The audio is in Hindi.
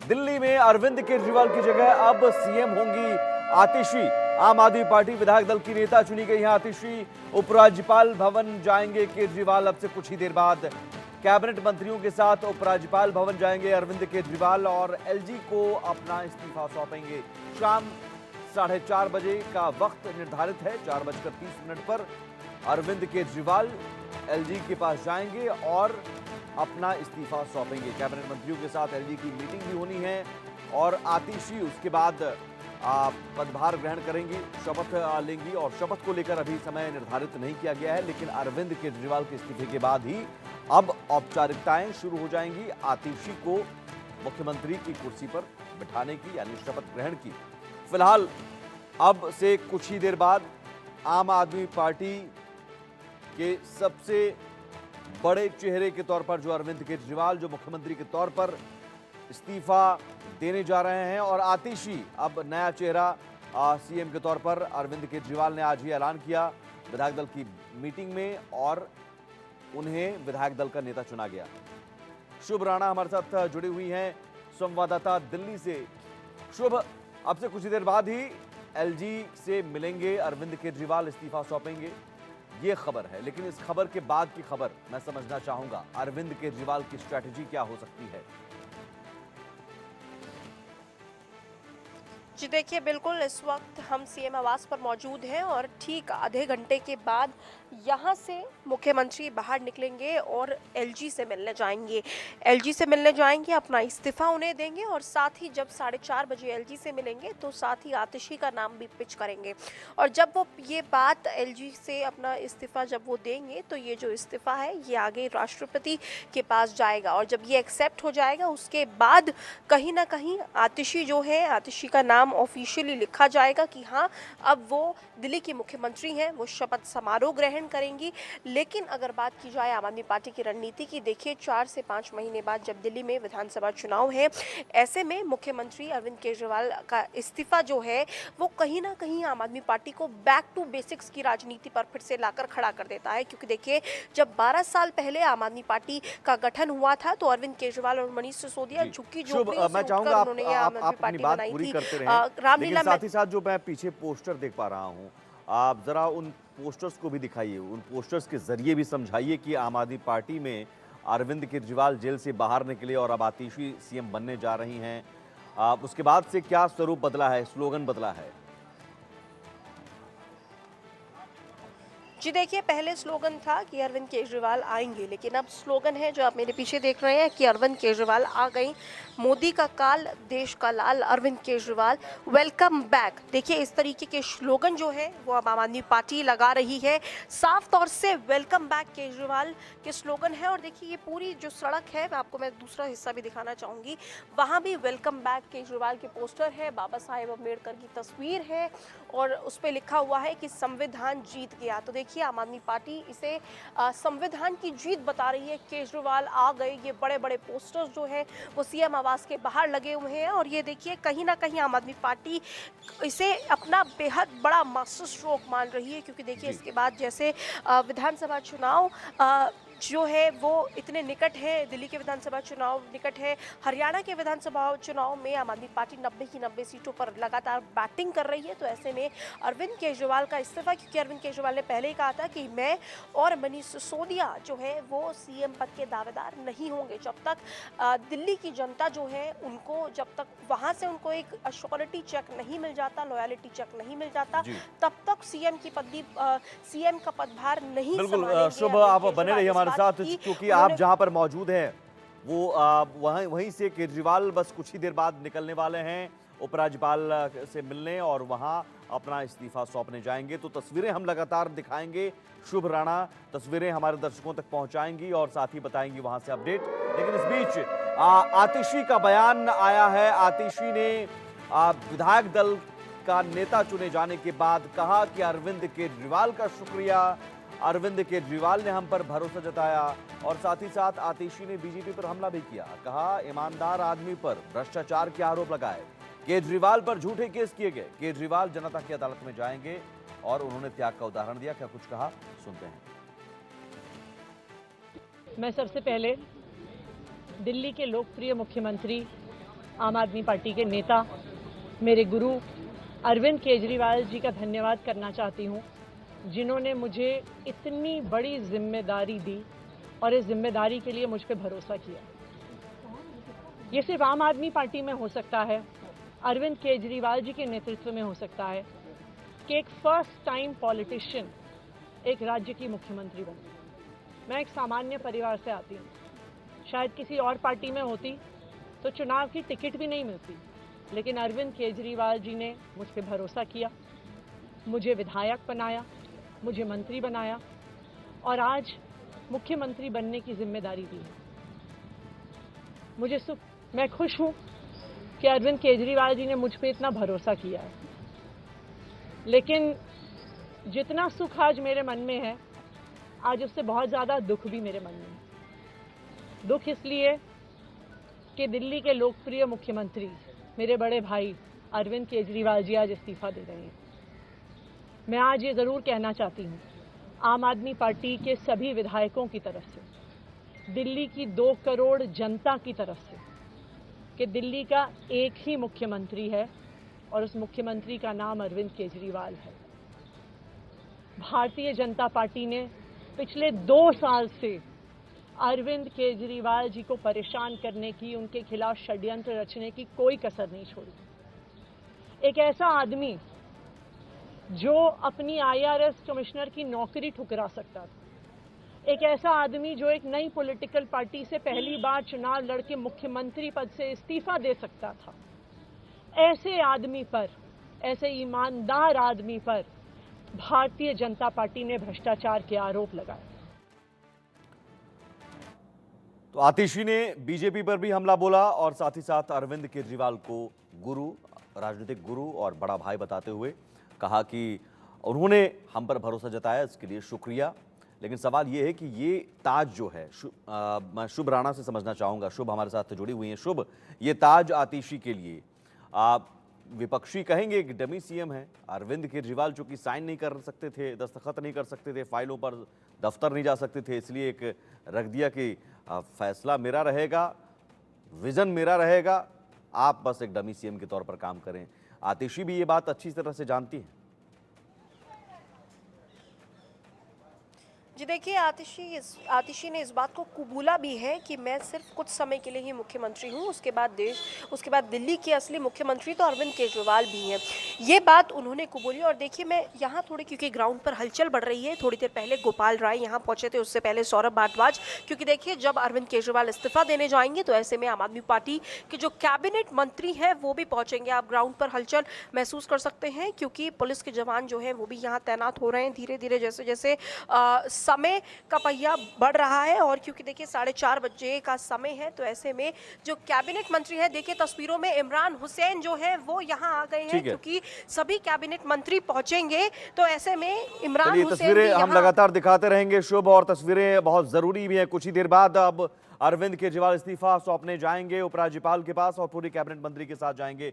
दिल्ली में अरविंद केजरीवाल की जगह अब सीएम होंगी आतिशी। आम आदमी पार्टी विधायक दल की नेता चुनी गई हैं आतिशी। उपराज्यपाल भवन जाएंगे केजरीवाल अब से कुछ ही देर बाद। कैबिनेट मंत्रियों के साथ उपराज्यपाल भवन जाएंगे अरविंद केजरीवाल और एलजी को अपना इस्तीफा सौंपेंगे। शाम 4:30 बजे का वक्त निर्धारित है। 4:30 पर अरविंद केजरीवाल एलजी के पास जाएंगे और अपना इस्तीफा सौंपेंगे। कैबिनेट मंत्रियों के साथ एलजी की मीटिंग भी होनी है और आतिशी उसके बाद पदभार ग्रहण करेंगी, शपथ लेंगी और शपथ को लेकर अभी समय निर्धारित नहीं किया गया है, लेकिन अरविंद केजरीवाल के इस्तीफे के बाद ही अब औपचारिकताएं शुरू हो जाएंगी आतिशी को मुख्यमंत्री की कुर्सी पर बिठाने की, यानी शपथ ग्रहण की। फिलहाल अब से कुछ ही देर बाद आम आदमी पार्टी के सबसे बड़े चेहरे के तौर पर जो अरविंद केजरीवाल जो मुख्यमंत्री के तौर पर इस्तीफा देने जा रहे हैं और आतिशी अब नया चेहरा सीएम के तौर पर अरविंद केजरीवाल ने आज ही ऐलान किया विधायक दल की मीटिंग में और उन्हें विधायक दल का नेता चुना गया। शुभ राणा हमारे साथ जुड़ी हुई हैं संवाददाता दिल्ली से। शुभ, अब से कुछ ही देर बाद ही एलजी से मिलेंगे अरविंद केजरीवाल, इस्तीफा सौंपेंगे, ये खबर है, लेकिन इस खबर के बाद की खबर मैं समझना चाहूंगा अरविंद केजरीवाल की स्ट्रैटेजी क्या हो सकती है। जी देखिए, बिल्कुल इस वक्त हम सीएम आवास पर मौजूद हैं और ठीक आधे घंटे के बाद यहाँ से मुख्यमंत्री बाहर निकलेंगे और एलजी से मिलने जाएंगे। एलजी से मिलने जाएंगे, अपना इस्तीफा उन्हें देंगे और साथ ही जब 4:30 बजे एलजी से मिलेंगे तो साथ ही आतिशी का नाम भी पिच करेंगे। और जब वो ये बात एलजी से अपना इस्तीफा जब वो देंगे तो ये जो इस्तीफा है ये आगे राष्ट्रपति के पास जाएगा और जब ये एक्सेप्ट हो जाएगा उसके बाद कहीं ना कहीं आतिशी जो है, आतिशी का नाम ऑफिशियली लिखा जाएगा कि हाँ अब वो दिल्ली की मुख्यमंत्री हैं, वो शपथ समारोह ग्रहण करेंगी। लेकिन अगर बात की जाए आम आदमी पार्टी की रणनीति की, देखिए 4 से 5 महीने बाद जब दिल्ली में विधानसभा चुनाव है, ऐसे में मुख्यमंत्री अरविंद केजरीवाल का इस्तीफा जो है वो कहीं ना कहीं आम आदमी पार्टी को बैक टू बेसिक्स की राजनीति पर फिर से लाकर खड़ा कर देता है। क्योंकि देखिए जब 12 साल पहले आम आदमी पार्टी का गठन हुआ था तो अरविंद केजरीवाल और मनीष सिसोदिया झुग्गी झोपड़ी से उठकर उन्होंने ये आम आदमी पार्टी बनाई थी। रामलीला, साथ ही साथ जो मैं पीछे पोस्टर देख पा रहा हूं, आप जरा उन पोस्टर्स को भी दिखाइए, उन पोस्टर्स के जरिए भी समझाइए कि आम आदमी पार्टी में अरविंद केजरीवाल जेल से बाहर निकले और अब आतिशी सीएम बनने जा रही हैं। उसके बाद से क्या स्वरूप बदला है, स्लोगन बदला है? जी देखिए, पहले स्लोगन था कि अरविंद केजरीवाल आएंगे, लेकिन अब स्लोगन है जो आप मेरे पीछे देख रहे हैं कि अरविंद केजरीवाल आ गई, मोदी का काल, देश का लाल, अरविंद केजरीवाल वेलकम बैक। देखिए इस तरीके के स्लोगन जो है वो अब आम आदमी पार्टी लगा रही है। साफ तौर से वेलकम बैक केजरीवाल के स्लोगन है। और देखिए ये पूरी जो सड़क है, आपको मैं दूसरा हिस्सा भी दिखाना चाहूँगी, वहाँ भी वेलकम बैक केजरीवाल के पोस्टर है, बाबा साहेब अम्बेडकर की तस्वीर है और उस पर लिखा हुआ है कि संविधान जीत गया। तो देखिए आम आदमी पार्टी इसे संविधान की जीत बता रही है। केजरीवाल आ गए, ये बड़े बड़े पोस्टर्स जो है वो सीएम आवास के बाहर लगे हुए हैं और ये देखिए कहीं ना कहीं आम आदमी पार्टी इसे अपना बेहद बड़ा मास्टर स्ट्रोक मान रही है। क्योंकि देखिए इसके बाद जैसे विधानसभा चुनाव जो है वो इतने निकट है, दिल्ली के विधानसभा चुनाव निकट है, हरियाणा के विधानसभा चुनाव में आम आदमी पार्टी 90 की 90 सीटों पर लगातार बैटिंग कर रही है। तो ऐसे में अरविंद केजरीवाल का इस्तीफा, क्योंकि अरविंद केजरीवाल ने पहले ही कहा था कि मैं और मनीष सिसोदिया जो है वो सीएम पद के दावेदार नहीं होंगे जब तक दिल्ली की जनता जो है उनको, जब तक वहां से उनको एक अश्योरिटी चेक नहीं मिल जाता, लॉयलिटी चेक नहीं मिल जाता, तब तक सीएम की पदवी, सीएम का पदभार नहीं बिल्कुल। शुभ, आप बने रहिए हमारे साथ, क्योंकि आप जहां पर मौजूद हैं वो वहीं से केजरीवाल बस कुछ ही देर बाद निकलने वाले हैं उपराज्यपाल से मिलने और वहां अपना इस्तीफा सौंपने जाएंगे। तो तस्वीरें हम लगातार दिखाएंगे, शुभ राणा तस्वीरें हमारे दर्शकों तक पहुंचाएंगी और साथ ही बताएंगी वहां से अपडेट। लेकिन इस बीच आतिशी का बयान आया है। आतिशी ने विधायक दल का नेता चुने जाने के बाद कहा कि अरविंद केजरीवाल का शुक्रिया, अरविंद केजरीवाल ने हम पर भरोसा जताया और साथ ही साथ आतिशी ने बीजेपी पर हमला भी किया। कहा ईमानदार आदमी पर भ्रष्टाचार के आरोप लगाए, केजरीवाल पर झूठे केस किए गए, केजरीवाल जनता की अदालत में जाएंगे और उन्होंने त्याग का उदाहरण दिया। क्या कुछ कहा, सुनते हैं। मैं सबसे पहले दिल्ली के लोकप्रिय मुख्यमंत्री आम आदमी पार्टी के नेता, मेरे गुरु अरविंद केजरीवाल जी का धन्यवाद करना चाहती हूँ, जिन्होंने मुझे इतनी बड़ी जिम्मेदारी दी और इस जिम्मेदारी के लिए मुझ पर भरोसा किया। ये सिर्फ आम आदमी पार्टी में हो सकता है, अरविंद केजरीवाल जी के नेतृत्व में हो सकता है कि एक फर्स्ट टाइम पॉलिटिशियन एक राज्य की मुख्यमंत्री बने। मैं एक सामान्य परिवार से आती हूँ, शायद किसी और पार्टी में होती तो चुनाव की टिकट भी नहीं मिलती, लेकिन अरविंद केजरीवाल जी ने मुझ पर भरोसा किया, मुझे विधायक बनाया, मुझे मंत्री बनाया और आज मुख्यमंत्री बनने की जिम्मेदारी दी है। मैं खुश हूँ कि अरविंद केजरीवाल जी ने मुझ पर इतना भरोसा किया है, लेकिन जितना सुख आज मेरे मन में है, आज उससे बहुत ज़्यादा दुख भी मेरे मन में है। दुख इसलिए कि दिल्ली के लोकप्रिय मुख्यमंत्री मेरे बड़े भाई अरविंद केजरीवाल जी आज इस्तीफा दे रहे हैं। मैं आज ये ज़रूर कहना चाहती हूँ आम आदमी पार्टी के सभी विधायकों की तरफ से, दिल्ली की 2 करोड़ जनता की तरफ से, कि दिल्ली का एक ही मुख्यमंत्री है और उस मुख्यमंत्री का नाम अरविंद केजरीवाल है। भारतीय जनता पार्टी ने पिछले 2 साल से अरविंद केजरीवाल जी को परेशान करने की, उनके खिलाफ षड्यंत्र रचने की कोई कसर नहीं छोड़ी। एक ऐसा आदमी जो अपनी IRS कमिश्नर की नौकरी ठुकरा सकता था, एक ऐसा आदमी जो एक नई पॉलिटिकल पार्टी से पहली बार चुनाव लड़के मुख्यमंत्री पद से इस्तीफा दे सकता था, ऐसे आदमी पर, ऐसे ईमानदार आदमी पर भारतीय जनता पार्टी ने भ्रष्टाचार के आरोप लगाए। तो आतिशी ने बीजेपी पर भी हमला बोला और साथ ही साथ अरविंद केजरीवाल को गुरु, राजनीतिक गुरु और बड़ा भाई बताते हुए कहा कि उन्होंने हम पर भरोसा जताया, इसके लिए शुक्रिया। लेकिन सवाल ये है कि ये ताज जो है, मैं शुभ राणा से समझना चाहूँगा, शुभ हमारे साथ जुड़ी हुई हैं। शुभ, ये ताज आतिशी के लिए विपक्षी कहेंगे कि डमी सीएम है। अरविंद केजरीवाल चूंकि साइन नहीं कर सकते थे, दस्तखत नहीं कर सकते थे, फाइलों पर दफ्तर नहीं जा सकते थे, इसलिए एक रख दिया कि फैसला मेरा रहेगा, विजन मेरा रहेगा, आप बस एक डमी सीएम के तौर पर काम करें। आतिशी भी ये बात अच्छी तरह से जानती है। जी देखिए, आतिशी ने इस बात को कबूला भी है कि मैं सिर्फ कुछ समय के लिए ही मुख्यमंत्री हूं, उसके बाद दिल्ली के असली मुख्यमंत्री तो अरविंद केजरीवाल भी हैं। ये बात उन्होंने कबूली। और देखिए, मैं यहाँ थोड़ी, क्योंकि ग्राउंड पर हलचल बढ़ रही है, थोड़ी देर पहले गोपाल राय यहाँ पहुंचे थे, उससे पहले सौरभ भारद्वाज, क्योंकि देखिए जब अरविंद केजरीवाल इस्तीफा देने जाएंगे तो ऐसे में आम आदमी पार्टी के जो कैबिनेट मंत्री हैं वो भी पहुंचेंगे। आप ग्राउंड पर हलचल महसूस कर सकते हैं, क्योंकि पुलिस के जवान जो है वो भी यहाँ तैनात हो रहे हैं धीरे धीरे, जैसे जैसे समय का पहिया बढ़ रहा है। और क्योंकि देखिए 4:30 बजे का समय है, तो ऐसे में जो कैबिनेट मंत्री है, देखिए तस्वीरों में इमरान हुसैन जो है वो यहाँ आ गए हैं, क्योंकि सभी कैबिनेट मंत्री पहुंचेंगे, तो ऐसे में इमरान हुसैन तस्वीरें हम लगातार दिखाते रहेंगे शुभ, और तस्वीरें बहुत जरूरी भी है। कुछ ही देर बाद अब अरविंद केजरीवाल इस्तीफा सौंपने जाएंगे उपराज्यपाल के पास और पूरी कैबिनेट मंत्री के साथ जाएंगे